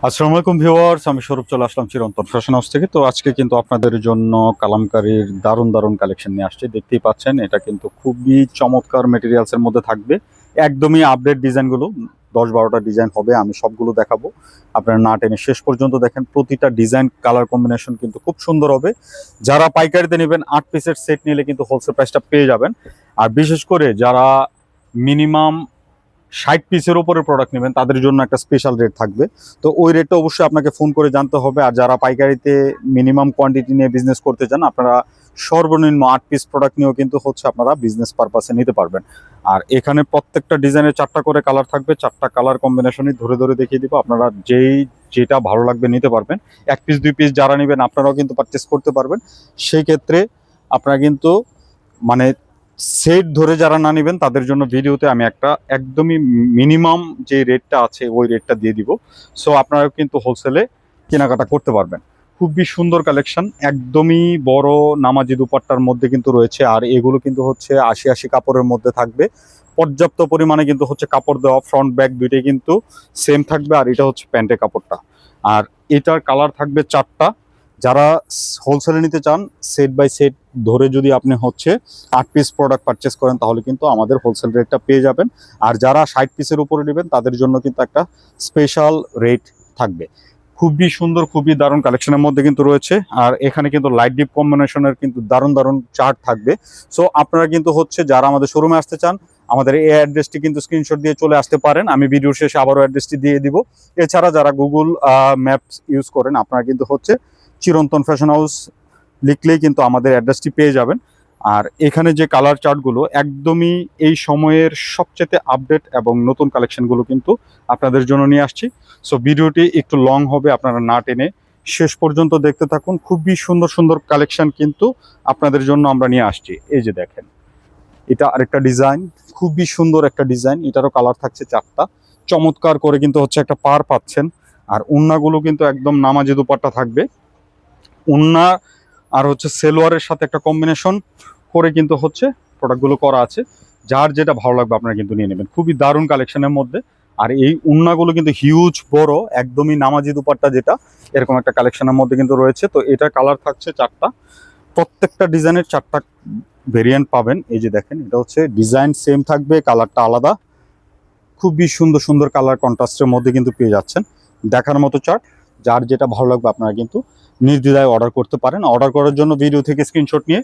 আসসালামু আলাইকুম ভিউয়ার্স, আমি স্বরূপ চলে আসলাম চিরন্তন ফ্যাশন হাউস থেকে। তো আজকে কিন্তু আপনাদের জন্য কালামকারীর দারুণ দারুণ কালেকশন নিয়ে আসছি। দেখতেই পাচ্ছেন, এটা কিন্তু খুবই চমৎকার মেটেরিয়ালস এর মধ্যে থাকবে। একদমই আপডেট ডিজাইনগুলো 10-12টা ডিজাইন হবে, আমি সবগুলো দেখাবো। আপনারা না টেনে শেষ পর্যন্ত দেখেন, প্রতিটা ডিজাইন কালার কম্বিনেশন কিন্তু খুব সুন্দর হবে। যারা পাইকারিতে নেবেন 8 পিসের সেট নিলে কিন্তু হোলসেল প্রাইসটা পেয়ে যাবেন। আর বিশেষ করে যারা মিনিমাম 60 পিসের উপরে প্রোডাক্ট নেবেন তাদের জন্য একটা স্পেশাল রেট থাকবে। তো ওই রেটটা অবশ্যই আপনাকে ফোন করে জানতে হবে। আর যারা পাইকারিতে মিনিমাম কোয়ান্টিটি নিয়ে বিজনেস করতে চান, আপনারা সর্বনিম্ন 8 পিস প্রোডাক্ট নিয়েও কিন্তু আপনারা বিজনেস পারপাসে নিতে পারবেন। আর এখানে প্রত্যেকটা ডিজাইনের 4টা করে কালার থাকবে, 4টা কালার কম্বিনেশনই ধরে ধরে দেখিয়ে দিব। আপনারা যেটা ভালো লাগবে নিতে পারবেন। 1 পিস 2 পিস যারা নেবেন আপনারাও কিন্তু পারচেস করতে পারবেন। সেই ক্ষেত্রে আপনারা কিন্তু মানে সেট ধরে যারা না নেবেন তাদের জন্য ভিডিওতে আমি একটা একদমই মিনিমাম যে রেটটা আছে ওই রেটটা দিয়ে দিব। সো আপনারা কিন্তু হোলসেলে কেনাকাটা করতে পারবেন। খুবই সুন্দর কালেকশন, একদমই বড় নামাজি দুপাট্টার মধ্যে কিন্তু রয়েছে। আর এগুলো কিন্তু 80 কাপড়ের মধ্যে থাকবে। পর্যাপ্ত পরিমাণে কিন্তু কাপড় দেওয়া, ফ্রন্ট ব্যাক দুইটাই কিন্তু সেম থাকবে। আর এটা হচ্ছে প্যান্টের কাপড়টা। আর এটার কালার থাকবে 4টা। যারা হোলসেলে নিতে চান, সেট বাই সেট ধরে যদি আপনি 8 পিস প্রোডাক্ট পারচেস করেন তাহলে কিন্তু আমাদের হোলসেল রেটটা পেয়ে যাবেন। আর যারা 60 পিসের উপরে নেবেন তাদের জন্য কিন্তু একটা স্পেশাল রেট থাকবে। খুবই সুন্দর, খুবই দারুণ কালেকশনের মধ্যে কিন্তু রয়েছে। আর এখানে কিন্তু লাইট ডিপ কম্বিনেশনের কিন্তু দারুণ দারুণ চার্ট থাকবে। সো আপনারা কিন্তু যারা আমাদের শোরুমে আসতে চান, আমাদের এই অ্যাড্রেসটি কিন্তু স্ক্রিনশট দিয়ে চলে আসতে পারেন। আমি ভিডিওর শেষে আবারও অ্যাড্রেসটি দিয়ে দিব। এছাড়া যারা গুগল ম্যাপস ইউজ করেন, আপনারা কিন্তু চিরন্তন ফ্যাশন হাউস লিখলেই কিন্তু আমাদের অ্যাড্রেসটি পেয়ে যাবেন। আর এখানে যে কালার চার্টগুলো একদমই এই সময়ের সবচেয়ে আপডেট এবং নতুন কালেকশনগুলো কিন্তু আপনাদের জন্য নিয়ে আসছি। সো ভিডিওটি একটু লং হবে, আপনারা না টেনে শেষ পর্যন্ত দেখতে থাকুন। খুবই সুন্দর সুন্দর কালেকশন কিন্তু আপনাদের জন্য আমরা নিয়ে আসছি। এই যে দেখেন, এটা আরেকটা ডিজাইন, খুবই সুন্দর একটা ডিজাইন। এটারও কালার থাকছে 4টা। চমৎকার করে কিন্তু একটা পার পাচ্ছেন। আর ওড়নাগুলো কিন্তু একদম নামাজি দুপাট্টা থাকবে। ওড়না আর সেলোয়ারের সাথে একটা কম্বিনেশন করে কিন্তু প্রোডাক্টগুলো করা আছে। যার যেটা ভালো লাগবে আপনারা কিন্তু নিয়ে নেবেন। খুবই দারুণ কালেকশনের মধ্যে। আর এই ওড়নাগুলো কিন্তু হিউজ বড়, একদমই নামাজি দুপাট্টা যেটা, এরকম একটা কালেকশনের মধ্যে কিন্তু রয়েছে। তো এটা কালার থাকছে 4টা। প্রত্যেকটা ডিজাইনের 4টা ভেরিয়েন্ট পাবেন। এই যে দেখেন, এটা ডিজাইন সেম থাকবে, কালারটা আলাদা। খুবই সুন্দর সুন্দর কালার কন্ট্রাস্টের মধ্যে কিন্তু পেয়ে যাচ্ছেন। দেখার মতো চার্ট। যার যেটা ভালো লাগবে আপনারা কিন্তু নির্দ্বিধায় অর্ডার করতে পারেন। অর্ডার করার জন্য ভিডিও থেকে স্ক্রিনশট নিয়ে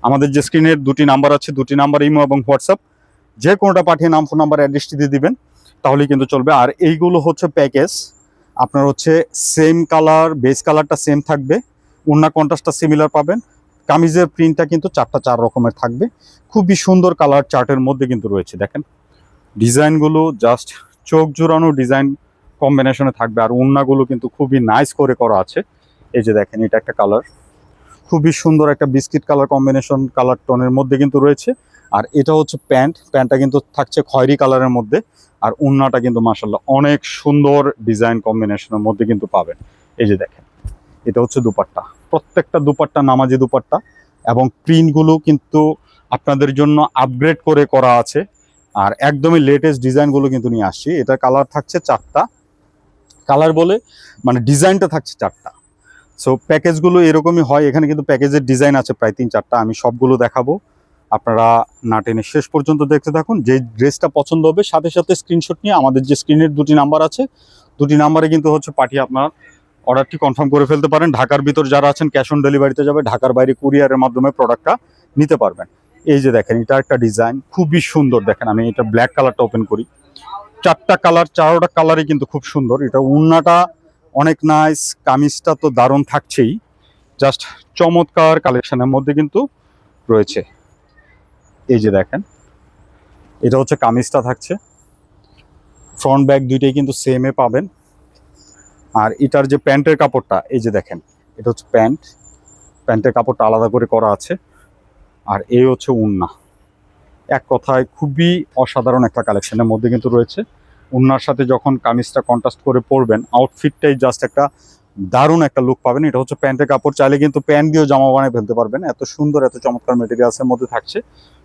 আমাদের যে স্ক্রিনের 2টি নাম্বার আছে, 2টি নাম্বার ইমো এবং হোয়াটসঅ্যাপ, যে কোনোটা পাঠিয়ে নাম, ফোন নাম্বার, অ্যাড্রেসটি দিয়ে দিবেন, তাহলেই কিন্তু চলবে। আর এইগুলো প্যাকেজ। আপনার সেম কালার, বেস কালারটা সেম থাকবে, ওড়না কন্ট্রাস্টটা সিমিলার পাবেন। কামিজের প্রিন্টটা কিন্তু 4 রকমের থাকবে। খুবই সুন্দর কালার চার্টের মধ্যে কিন্তু রয়েছে। দেখেন ডিজাইনগুলো জাস্ট চোখ জোড়ানো ডিজাইন কম্বিনেশনে থাকবে। আর ওড়নাগুলো কিন্তু খুবই নাইস করে করা আছে। এই যে দেখেন, এটা একটা কালার, খুবই সুন্দর একটা বিস্কিট কালার কম্বিনেশন, কালার টোনের মধ্যে কিন্তু রয়েছে। আর এটা প্যান্টটা কিন্তু থাকছে খয়েরি কালারের মধ্যে। আর ওড়নাটা কিন্তু মাশাআল্লাহ অনেক সুন্দর ডিজাইন কম্বিনেশনের মধ্যে কিন্তু পাবেন। এই যে দেখেন, এটা দুপাট্টা। প্রত্যেকটা দুপাট্টা নামাজি দুপাট্টা, এবং প্রিন্টগুলো কিন্তু আপনাদের জন্য আপগ্রেড করে করা আছে। আর একদমই লেটেস্ট ডিজাইনগুলো কিন্তু নিয়ে আসছি। এটা কালার থাকছে 4টা। কালার বলে মানে ডিজাইনটা থাকছে 4টা। সো প্যাকেজগুলো এরকমই হয়। এখানে কিন্তু প্যাকেজের ডিজাইন আছে প্রায় 3-4টা। আমি সবগুলো দেখাবো, আপনারা না টেনে শেষ পর্যন্ত দেখতে থাকুন। যে ড্রেসটা পছন্দ হবে সাথে সাথে স্ক্রিনশট নিয়ে আমাদের যে স্ক্রিনের 2টি নাম্বার আছে, 2টি নাম্বারে কিন্তু পাঠিয়ে আপনার অর্ডারটি কনফার্ম করে ফেলতে পারেন। ঢাকার ভিতর যারা আছেন ক্যাশ অন ডেলিভারিতে যাবে, ঢাকার বাইরে কুরিয়ারের মাধ্যমে প্রোডাক্টটা নিতে পারবেন। এই যে দেখেন, এটা একটা ডিজাইন খুবই সুন্দর। দেখেন, আমি এটা ব্ল্যাক কালারটা ওপেন করি। 4টা কালার, 4টা কালারই কিন্তু খুব সুন্দর। এটা ওড়নাটা অনেক নাইস, কামিজটা তো দারুণ থাকছেই। জাস্ট চমৎকার কালেকশনের মধ্যে কিন্তু রয়েছে। এই যে দেখেন, এটা কামিজটা থাকছে, ফ্রন্ট ব্যাক দুইটাই কিন্তু সেমে পাবেন। আর এটার যে প্যান্টের কাপড়টা, এই যে দেখেন, এটা প্যান্টের কাপড়টা আলাদা করে করা আছে। আর এই ওড়না। এক কথায় খুবই অসাধারণ একটা কালেকশনের মধ্যে কিন্তু রয়েছে। ওড়নার সাথে যখন কামিজটা কন্ট্রাস্ট করে পরবেন, আউটফিটটাই জাস্ট একটা দারুণ একটা লুক পাবেন। এটা প্যান্টের কাপড়, চাইলে কিন্তু প্যান্ট দিয়েও জামা বানিয়ে ফেলতে পারবেন। এত সুন্দর, এত চমৎকার মেটেরিয়ালসের মধ্যে থাকছে।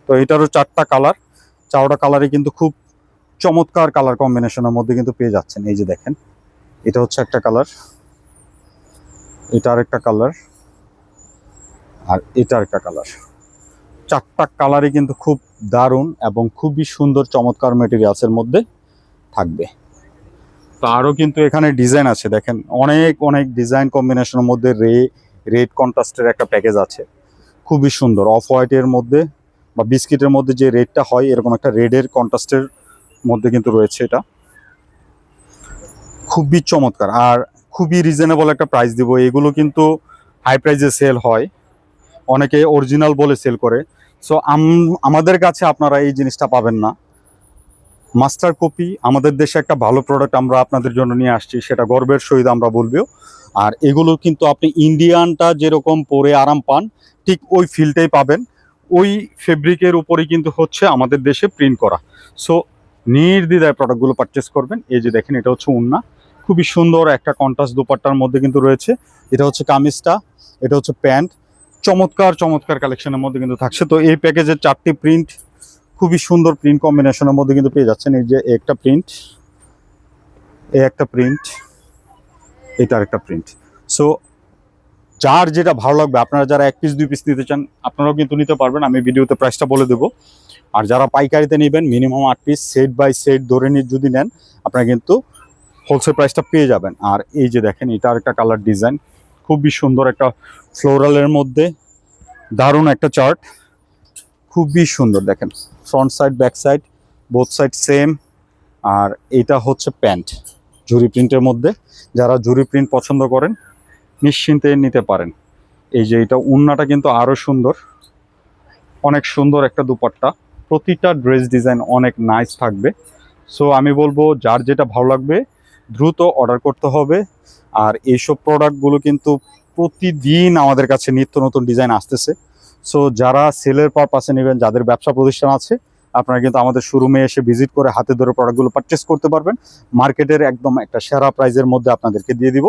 তো এটারও 4টা কালার, 4টা কালারই কিন্তু খুব চমৎকার কালার কম্বিনেশনের মধ্যে কিন্তু পেয়ে যাচ্ছেন। এই যে দেখেন, এটা হচ্ছে একটা কালার, এটা আরেকটা কালার, আর এটা আরেকটা কালার। চারটা কালারই কিন্তু খুব দারুণ এবং খুবই সুন্দর চমৎকার মেটেরিয়ালসের মধ্যে থাকবে। তো আরও কিন্তু এখানে ডিজাইন আছে, দেখেন অনেক অনেক ডিজাইন কম্বিনেশনের মধ্যে রেড কন্ট্রাস্টের একটা প্যাকেজ আছে, খুবই সুন্দর। অফ হোয়াইটের মধ্যে বা বিস্কিটের মধ্যে যে রেডটা হয় এরকম একটা রেডের কন্ট্রাস্টের মধ্যে কিন্তু রয়েছে। এটা খুবই চমৎকার আর খুবই রিজনেবল একটা প্রাইস দিব। এগুলো কিন্তু হাই প্রাইসে সেল হয়, অনেকে অরিজিনাল বলে সেল করে। সো আমাদের কাছে আপনারা এই জিনিসটা পাবেন না। মাস্টার কপি আমাদের দেশে একটা ভালো প্রোডাক্ট আমরা আপনাদের জন্য নিয়ে আসছি, সেটা গর্বের সহিত আমরা বলবো। আর এগুলো কিন্তু আপনি ইন্ডিয়ানটা যেরকম পরে আরাম পান ঠিক ওই ফিলটাই পাবেন, ওই ফেব্রিকের উপরেই কিন্তু হচ্ছে আমাদের দেশে প্রিন্ট করা। সো নির্দ্বিধায় প্রোডাক্টগুলো পারচেস করবেন। এই যে দেখেন এটা হচ্ছে ওড়না, খুবই সুন্দর একটা কন্ট্রাস্ট দোপাট্টার মধ্যে কিন্তু রয়েছে। এটা হচ্ছে কামিজটা, এটা হচ্ছে প্যান্ট, চমৎকার চমৎকার কালেকশনের মধ্যে কিন্তু থাকছে। তো এই প্যাকেজের 4টি প্রিন্ট, খুবই সুন্দর প্রিন্ট কম্বিনেশনের মধ্যে কিন্তু পেয়ে যাচ্ছেন। এই যে একটা প্রিন্ট, এই একটা প্রিন্ট, এটা আরেকটা প্রিন্ট। সো যার যেটা ভালো লাগবে, আপনারা যারা 1 পিস 2 পিস নিতে চান আপনারাও কিন্তু নিতে পারবেন, আমি ভিডিওতে প্রাইসটা বলে দেবো। আর যারা পাইকারিতে নেবেন minimum 8 piece set by set ধরে নিয়ে যদি নেন আপনারা কিন্তু হোলসেল প্রাইসটা পেয়ে যাবেন। আর এই যে দেখেন এটা আরেকটা কালার ডিজাইন, খুবই সুন্দর একটা ফ্লোরালের মধ্যে দারুণ একটা চার্ট, খুবই সুন্দর। দেখেন front side back side both side same. আর এটা হচ্ছে প্যান্ট জুরি প্রিন্টের মধ্যে, যারা জুরি প্রিন্ট পছন্দ করেন নিশ্চিন্তে নিতে পারেন। এই যে এটা ওড়নাটা কিন্তু আরও সুন্দর, অনেক সুন্দর একটা দুপাট্টা, প্রতিটা ড্রেস ডিজাইন অনেক নাইস থাকবে। সো আমি বলবো যার যেটা ভালো লাগবে দ্রুত অর্ডার করতে হবে। আর এইসব প্রোডাক্টগুলো কিন্তু প্রতিদিন আমাদের কাছে নিত্য নতুন ডিজাইন আসতেছে। সো যারা সেলের পারপাসে নেবেন, যাদের ব্যবসা প্রতিষ্ঠান আছে, আপনারা কিন্তু আমাদের শোরুমে এসে ভিজিট করে হাতে ধরে প্রোডাক্টগুলো পারচেস করতে পারবেন। মার্কেটের একদম একটা সেরা প্রাইজের মধ্যে আপনাদেরকে দিয়ে দিব।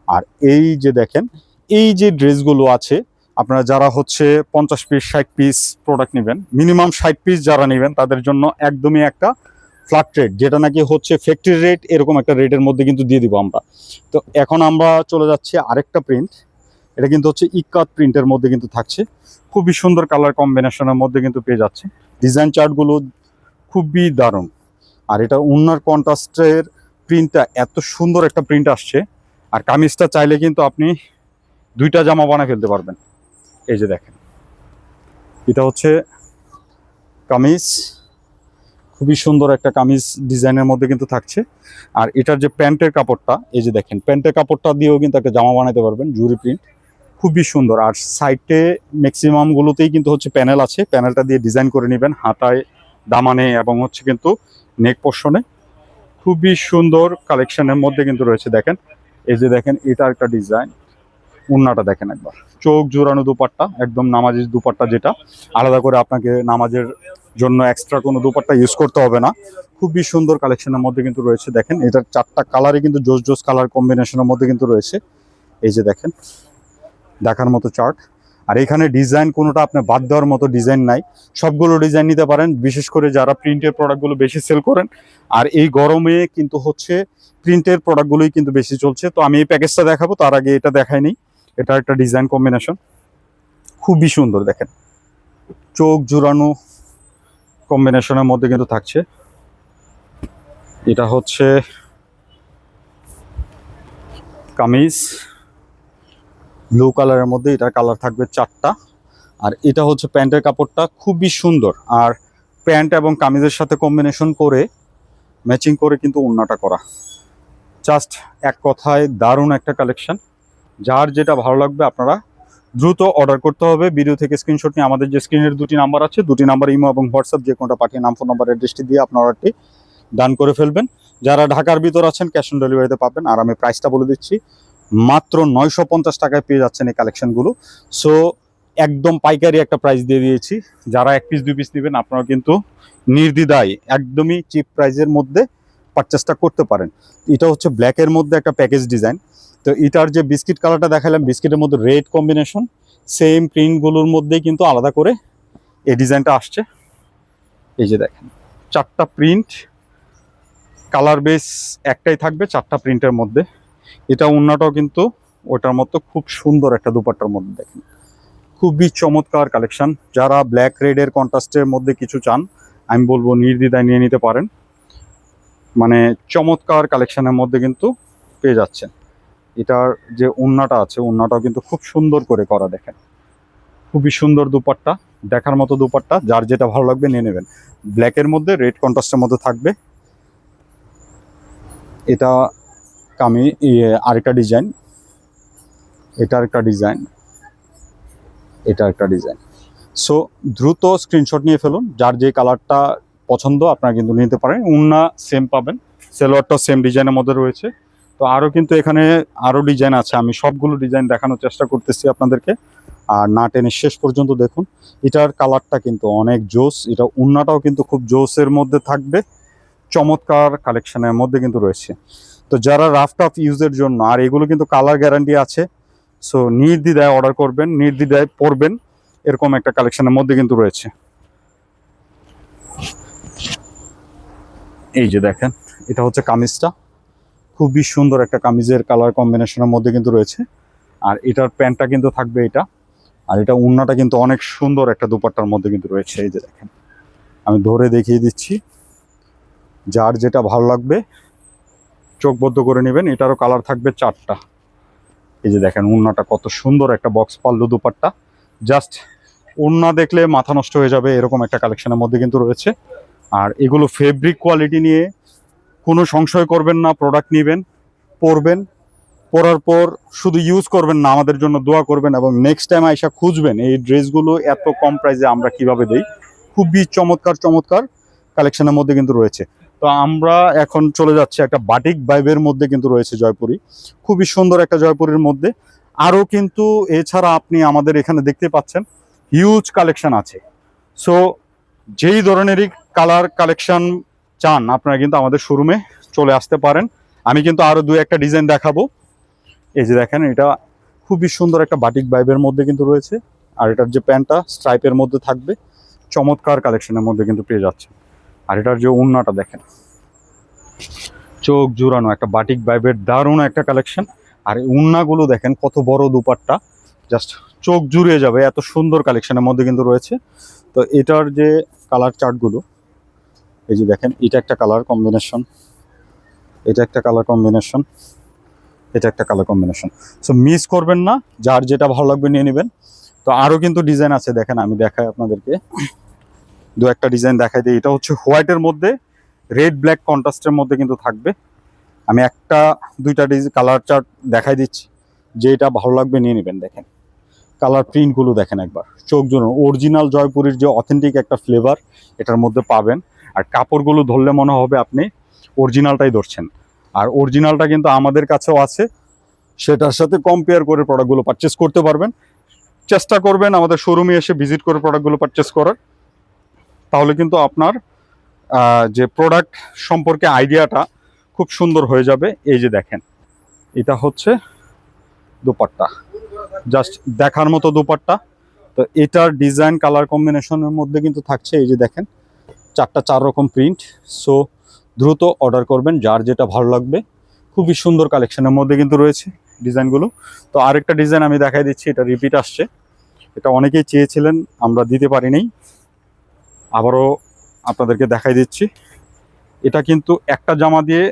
আর এই যে দেখেন এই যে ড্রেসগুলো আছে, আপনারা যারা হচ্ছে 50 পিস 60 পিস প্রোডাক্ট নেবেন, মিনিমাম 60 পিস যারা নেবেন তাদের জন্য একদমই একটা ফ্ল্যাট রেট, যেটা নাকি হচ্ছে ফ্যাক্টরি রেট, এরকম একটা রেটের মধ্যে কিন্তু দিয়ে দিব আমরা। তো এখন আমরা চলে যাচ্ছি আরেকটা প্রিন্ট, এটা কিন্তু হচ্ছে ইকাত প্রিন্টের মধ্যে কিন্তু থাকছে, খুবই সুন্দর কালার কম্বিনেশনের মধ্যে কিন্তু পেয়ে যাচ্ছে। ডিজাইন চার্টগুলো খুবই দারুণ। আর এটা ওড়নার কন্ট্রাস্টের প্রিন্টটা এত সুন্দর একটা প্রিন্ট আসছে। আর কামিজটা চাইলে কিন্তু আপনি 2টা জামা বানিয়ে ফেলতে পারবেন। এই যে দেখেন এটা হচ্ছে কামিজ, খুবই সুন্দর একটা কামিজ ডিজাইনের মধ্যে কিন্তু থাকছে। আর এটার যে প্যান্টের কাপড়টা, এই যে দেখেন প্যান্টের কাপড়টা দিয়েও কিন্তু একটা জামা বানাতে পারবেন, জুরি প্রিন্ট, খুবই সুন্দর। আর সাইডে ম্যাক্সিমাম গুলোতেই কিন্তু হচ্ছে প্যানেল আছে, প্যানেলটা দিয়ে ডিজাইন করে নেবেন হাতায়, দামানে এবং হচ্ছে কিন্তু নেক পোর্শনে, খুবই সুন্দর কালেকশনের মধ্যে কিন্তু রয়েছে। দেখেন এই যে দেখেন এটা একটা ডিজাইন, ওড়নাটা দেখেন একবার, চোখ জোড়ানো দুপাট্টা, একদম নামাজের দুপাট্টা, যেটা আলাদা করে আপনাকে নামাজের জন্য এক্সট্রা কোনো দুপাট্টা ইউজ করতে হবে না। খুবই সুন্দর কালেকশনের মধ্যে কিন্তু রয়েছে। দেখেন এটার 4টা কালারই কিন্তু জোস জোস কালার কম্বিনেশনের মধ্যে কিন্তু রয়েছে। এই যে দেখেন দেখার মতো চার্ট। আর এখানে ডিজাইন কোনোটা আপনার বাদ দেওয়ার মতো ডিজাইন নাই, সবগুলো ডিজাইন নিতে পারেন, বিশেষ করে যারা প্রিন্টের প্রোডাক্টগুলো বেশি সেল করেন। আর এই গরমে কিন্তু হচ্ছে প্রিন্টের প্রোডাক্টগুলোই কিন্তু বেশি চলছে। তো আমি এই প্যাকেজটা দেখাবো, তার আগে এটা দেখাইনি। এটা একটা ডিজাইন কম্বিনেশন, খুবই সুন্দর। দেখেন চোখ জুড়ানো কম্বিনেশনের মধ্যে কিন্তু থাকছে। এটা হচ্ছে কামিজ ব্লু কালারের মধ্যে, এটার কালার থাকবে 4টা। আর এটা হচ্ছে প্যান্টের কাপড়টা, খুবই সুন্দর। আর প্যান্ট এবং কামিজের সাথে কম্বিনেশন করে ম্যাচিং করে কিন্তু ওড়নাটা করা, জাস্ট এক কথায় দারুণ একটা কালেকশন। যার যেটা ভালো লাগবে আপনারা দ্রুত অর্ডার করতে হবে। ভিডিও থেকে স্ক্রিনশট নিয়ে আমাদের যে স্ক্রিনের 2টি নাম্বার আছে, 2টি নাম্বার ইমো এবং হোয়াটসঅ্যাপ যে কোনোটা পাঠিয়ে নাম, ফোন নাম্বার, অ্যাড্রেসটি দিয়ে আপনার অর্ডারটি ডান করে ফেলবেন। যারা ঢাকার ভিতর আছেন ক্যাশ অন ডেলিভারিতে পাবেন। আর আমি প্রাইসটা বলে দিচ্ছি, মাত্র 950 টাকায় পেয়ে যাচ্ছেন এই কালেকশনগুলো। সো একদম পাইকারি একটা প্রাইস দিয়ে দিয়েছি। যারা 1 পিস 2 পিস নেবেন আপনারা কিন্তু নির্দ্বিধায় একদমই চিপ প্রাইসের মধ্যে পারচেসটা করতে পারেন। এটা হচ্ছে ব্ল্যাকের মধ্যে একটা প্যাকেজ ডিজাইন। তো এটার যে বিস্কিট কালারটা দেখালাম, বিস্কিটের মধ্যে রেড কম্বিনেশন, সেম প্রিন্টগুলোর মধ্যেই কিন্তু আলাদা করে এই ডিজাইনটা আসছে। এই যে দেখেন 4টা প্রিন্ট, কালার বেস একটাই থাকবে 4টা প্রিন্টের মধ্যে। এটা ওড়নাটাও কিন্তু ওটার মতো খুব সুন্দর একটা দুপাট্টার মধ্যে দেখেন, খুবই চমৎকার কালেকশন। যারা ব্ল্যাক রেডের কন্ট্রাস্টের মধ্যে কিছু চান আমি বলবো নির্দ্বিধায় নিয়ে নিতে পারেন। মানে চমৎকার কালেকশনের মধ্যে কিন্তু পেয়ে যাচ্ছেন। এটার যে ওড়নাটা আছে ওড়নাটাও কিন্তু খুব সুন্দর করে করা, দেখেন খুবই সুন্দর দুপাট্টা, দেখার মতো দুপাট্টা। যার যেটা ভালো লাগবে নিয়ে নেবেন। ব্ল্যাকের মধ্যে রেড কন্ট্রাস্টের মধ্যে থাকবে। এটা আরেকটা ডিজাইন, এটা আরেকটা ডিজাইন, এটা আরেকটা ডিজাইন। সো দ্রুত স্ক্রিনশট নিয়ে ফেলুন, যার যে কালারটা পছন্দ আপনারা কিন্তু নিতে পারেন। ওড়না সেম পাবেন, সেলোয়ারটাও সেম ডিজাইনের মধ্যে রয়েছে। তো আরও কিন্তু এখানে আরও ডিজাইন আছে, আমি সবগুলো ডিজাইন দেখানোর চেষ্টা করতেছি আপনাদেরকে, আর না টেনে শেষ পর্যন্ত দেখুন। এটার কালারটা কিন্তু অনেক জোস, এটা ওড়নাটাও কিন্তু খুব জোসের মধ্যে থাকবে, চমৎকার কালেকশনের মধ্যে কিন্তু রয়েছে। তো যারা রাফ টাফ ইউজের জন্য, আর এগুলো কিন্তু কালার গ্যারান্টি আছে, সো নির্দ্বিধায় অর্ডার করবেন, নির্দ্বিধায় পরবেন, এরকম একটা কালেকশনের মধ্যে কিন্তু রয়েছে। এই যে দেখেন, এটা হচ্ছে কামিজটা, খুবই সুন্দর একটা কামিজের কালার কম্বিনেশনের মধ্যে কিন্তু রয়েছে। আর এটার প্যান্টটা কিন্তু থাকবে এটা, আর এটা ওড়নাটা কিন্তু অনেক সুন্দর একটা দুপাট্টার মধ্যে কিন্তু রয়েছে। এই যে দেখেন, আমি ধরে দেখিয়ে দিচ্ছি, যার যেটা ভালো লাগবে চোখ বদ্ধ করে নেবেন। এটারও কালার থাকবে 4টা। এই যে দেখেন ওড়নাটা কত সুন্দর একটা বক্স পাল্লু দুপাট্টা, জাস্ট ওড়না দেখলে মাথা নষ্ট হয়ে যাবে এরকম একটা কালেকশনের মধ্যে কিন্তু রয়েছে। আর এগুলো ফেব্রিক কোয়ালিটি নিয়ে কোনো সংশয় করবেন না, প্রোডাক্ট নেবেন, পরবেন, পরার পর শুধু ইউজ করবেন না, আমাদের জন্য দোয়া করবেন এবং নেক্সট টাইম আইসা খুঁজবেন এই ড্রেসগুলো এত কম প্রাইসে আমরা কিভাবে দেই। খুবই চমৎকার চমৎকার কালেকশনের মধ্যে কিন্তু রয়েছে। তো আমরা এখন চলে যাচ্ছি একটা বাটিক ভাইবের মধ্যে কিন্তু রয়েছে জয়পুরি, খুবই সুন্দর একটা জয়পুরের মধ্যে। আরও কিন্তু এছাড়া আপনি আমাদের এখানে দেখতে পাচ্ছেন হিউজ কালেকশন আছে। সো যেই ধরনেরই কালার কালেকশন চান আপনারা কিন্তু আমাদের শোরুমে চলে আসতে পারেন। আমি কিন্তু আরও 2-1টা ডিজাইন দেখাবো। এই যে দেখেন, এটা খুবই সুন্দর একটা বাটিক ভাইবের মধ্যে কিন্তু রয়েছে। আর এটার যে প্যান্টটা স্ট্রাইপের মধ্যে থাকবে, চমৎকার কালেকশনের মধ্যে কিন্তু পেয়ে যাচ্ছে। আর এটার যে ওড়নাটা দেখেন, চোখ জুড়ানো একটা বাটিক ভাইবের দারুণ একটা কালেকশন। আর এই ওড়নাগুলো দেখেন কত বড় দুপাট্টা, জাস্ট চোখ জুড়িয়ে যাবে, এত সুন্দর কালেকশনের মধ্যে কিন্তু রয়েছে। তো এটার যে কালার চার্টগুলো, এই যে দেখেন, এটা একটা কালার কম্বিনেশন, এটা একটা কালার কম্বিনেশন, এটা একটা কালার কম্বিনেশন। সো মিস করবেন না, যার যেটা ভালো লাগবে নিয়ে নেবেন। তো আরও কিন্তু ডিজাইন আছে, দেখেন আমি দেখাই আপনাদেরকে, 2-1টা ডিজাইন দেখাই দিই। এটা হচ্ছে হোয়াইটের মধ্যে রেড ব্ল্যাক কন্ট্রাস্টের মধ্যে কিন্তু থাকবে। আমি 1-2টা কালার চার্ট দেখাই দিচ্ছি, যেটা ভালো লাগবে নিয়ে নেবেন। দেখেন কালার প্রিন্টগুলো দেখেন একবার, চোখ জুড়ানো অরিজিনাল জয়পুরের যে অথেন্টিক একটা ফ্লেভার এটার মধ্যে পাবেন। আর কাপড়গুলো ধরলে মনে হবে আপনি অরিজিনালটাই ধরছেন। আর অরিজিনালটা কিন্তু আমাদের কাছেও আছে, সেটার সাথে কম্পেয়ার করে প্রোডাক্টগুলো পারচেস করতে পারবেন। চেষ্টা করবেন আমাদের শোরুমে এসে ভিজিট করে প্রোডাক্টগুলো পারচেস করার, তাহলে কিন্তু আপনার যে প্রোডাক্ট সম্পর্কে আইডিয়াটা খুব সুন্দর হয়ে যাবে। এই যে দেখেন, এটা হচ্ছে দুপাট্টা, জাস্ট দেখার মতো দুপাট্টা। তো এটার ডিজাইন কালার কম্বিনেশনের মধ্যে কিন্তু থাকছে, এই যে দেখেন 4 রকম প্রিন্ট। সো দ্রুত অর্ডার করবেন, যার যেটা ভালো লাগবে। খুবই সুন্দর কালেকশনের মধ্যে কিন্তু রয়েছে ডিজাইনগুলো। তো আরেকটা ডিজাইন আমি দেখাই দিচ্ছি, এটা রিপিট আসছে, এটা অনেকেই চেয়েছিলেন, আমরা দিতে পারিনি, আবারও আপনাদেরকে দেখাই দিচ্ছি। এটা কিন্তু একটা জামা দিয়ে,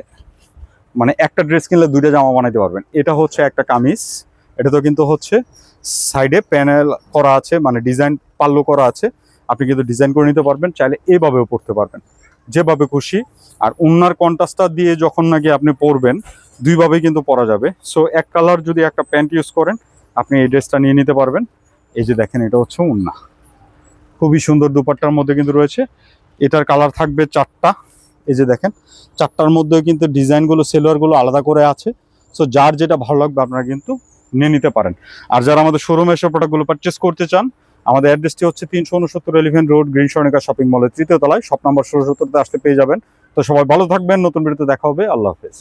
মানে একটা ড্রেস কিনলে 2টা জামা বানাইতে পারবেন। এটা হচ্ছে একটা কামিজ, এটা তো কিন্তু হচ্ছে সাইডে প্যানেল করা আছে, মানে ডিজাইন পাল্লু করা আছে, আপনি কিন্তু ডিজাইন করে নিতে পারবেন, চাইলে এভাবেও পরতে পারবেন, যেভাবে খুশি। আর ওড়নার কন্ট্রাস্টটা দিয়ে যখন নাকি আপনি পরবেন, 2ভাবেই কিন্তু পরা যাবে। সো এক কালার যদি একটা প্যান্ট ইউজ করেন, আপনি এই ড্রেসটা নিয়ে নিতে পারবেন। এই যে দেখেন, এটা হচ্ছে ওড়না, খুবই সুন্দর দুপাট্টার মধ্যে কিন্তু রয়েছে। এটার কালার থাকবে 4টা। এই যে দেখেন, 4টার মধ্যেও কিন্তু ডিজাইনগুলো সেলোয়ারগুলো আলাদা করে আছে। সো যার যেটা ভালো লাগবে আপনারা কিন্তু নিয়ে নিতে পারেন। আর যারা আমাদের শোরুমে এসে প্রোডাক্টগুলো পারচেস করতে চান, আমাদের অ্যাড্রেসটি হচ্ছে 369 এলিভেন্ট রোড, গ্রিন সর্ণিকা শপিং মলের 3য় তলায়, শপ নাম্বার 16-তে আসলে পেয়ে যাবেন। তো সবাই ভালো থাকবেন, নতুন ভিডিওতে দেখা হবে, আল্লাহ হাফেজ।